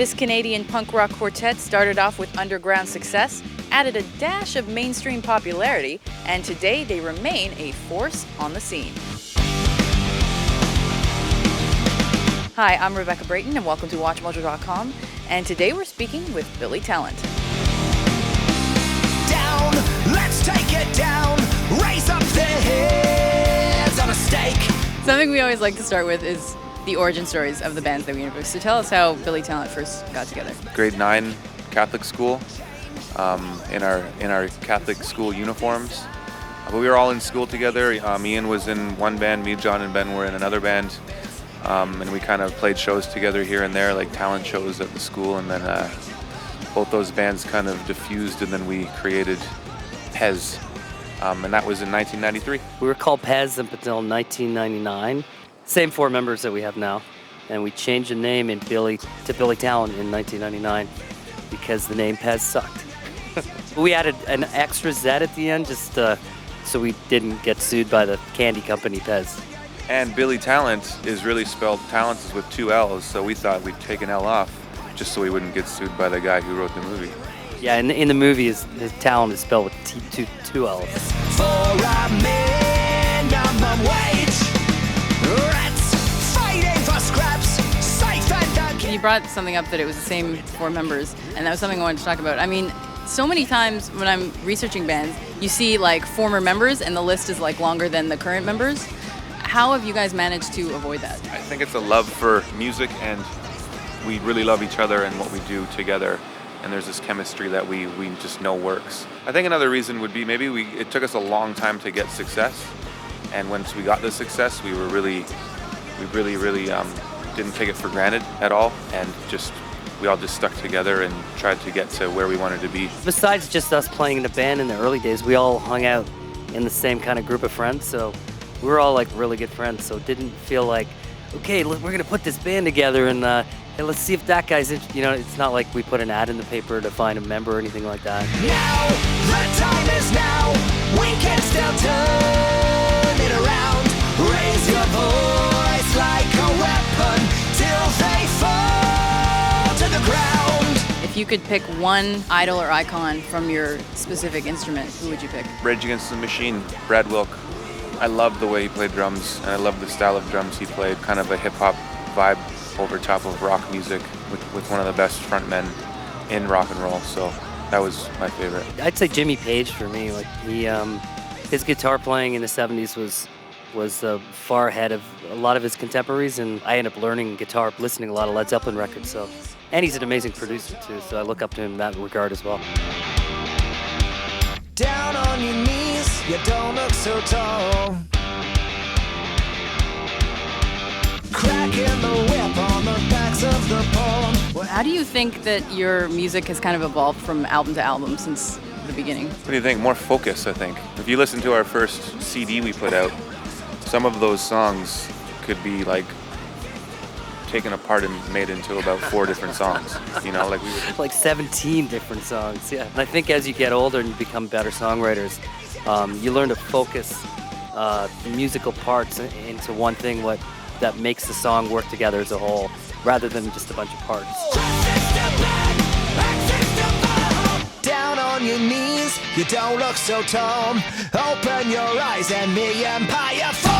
This Canadian punk rock quartet started off with underground success, added a dash of mainstream popularity, and today they remain a force on the scene. Hi, I'm Rebecca Brayton and welcome to WatchMojo.com, and today we're speaking with Billy Talent. Down, let's take it down, raise up the heads on a stake. Something we always like to start with is the origin stories of the bands that we interview. So tell us how Billy Talent first got together. Grade 9 Catholic school, in our Catholic school uniforms. But we were all in school together. Ian was in one band, me, John, and Ben were in another band. And we kind of played shows together here and there, like talent shows at the school. And then both those bands kind of diffused, and then we created Pez. And that was in 1993. We were called Pez up until 1999. Same four members that we have now. And we changed the name to Billy Talent in 1999 because the name Pez sucked. We added an extra Z at the end just so we didn't get sued by the candy company Pez. And Billy Talent is really spelled, talent is with 2 L's, so we thought we'd take an L off just so we wouldn't get sued by the guy who wrote the movie. Yeah, in the movie, his talent is spelled with two L's. For a minimum wage, rats fighting for scraps, safe and You brought something up that it was the same four members, and that was something I wanted to talk about. I mean, so many times when I'm researching bands, you see like former members and the list is like longer than the current members. How have you guys managed to avoid that? I think it's a love for music, and we really love each other and what we do together. And there's this chemistry that we just know works. I think another reason would be maybe it took us a long time to get success. And once we got the success, we really didn't take it for granted at all. And we all just stuck together and tried to get to where we wanted to be. Besides just us playing in a band in the early days, we all hung out in the same kind of group of friends. So we were all like really good friends. So it didn't feel like, okay, we're going to put this band together and hey, let's see if that guy's interested. You know, it's not like we put an ad in the paper to find a member or anything like that. now, the time is now, we can still turn it around. Raise your voice like a weapon till they fall to the ground. If you could pick one idol or icon from your specific instrument, who would you pick? Rage Against the Machine, Brad Wilk. I loved the way he played drums, and I loved the style of drums he played, kind of a hip-hop vibe over top of rock music with one of the best frontmen in rock and roll. So that was my favorite. I'd say Jimmy Page for me. Like his guitar playing in the 70s was far ahead of a lot of his contemporaries, and I ended up learning guitar listening to a lot of Led Zeppelin records. So, and he's an amazing producer too. So I look up to him in that regard as well. Down on your knees, you don't look so tall. Cracking the whip on the backs of the pole. How do you think that your music has kind of evolved from album to album since the beginning? What do you think? More focus, I think. If you listen to our first CD we put out, some of those songs could be like taken apart and made into about 4 different songs. You know, like 17 different songs. Yeah. And I think as you get older and you become better songwriters, you learn to focus the musical parts into one thing. That makes the song work together as a whole, rather than just a bunch of parts. Down on your knees, you don't look so tall. Open your eyes and the empire falls.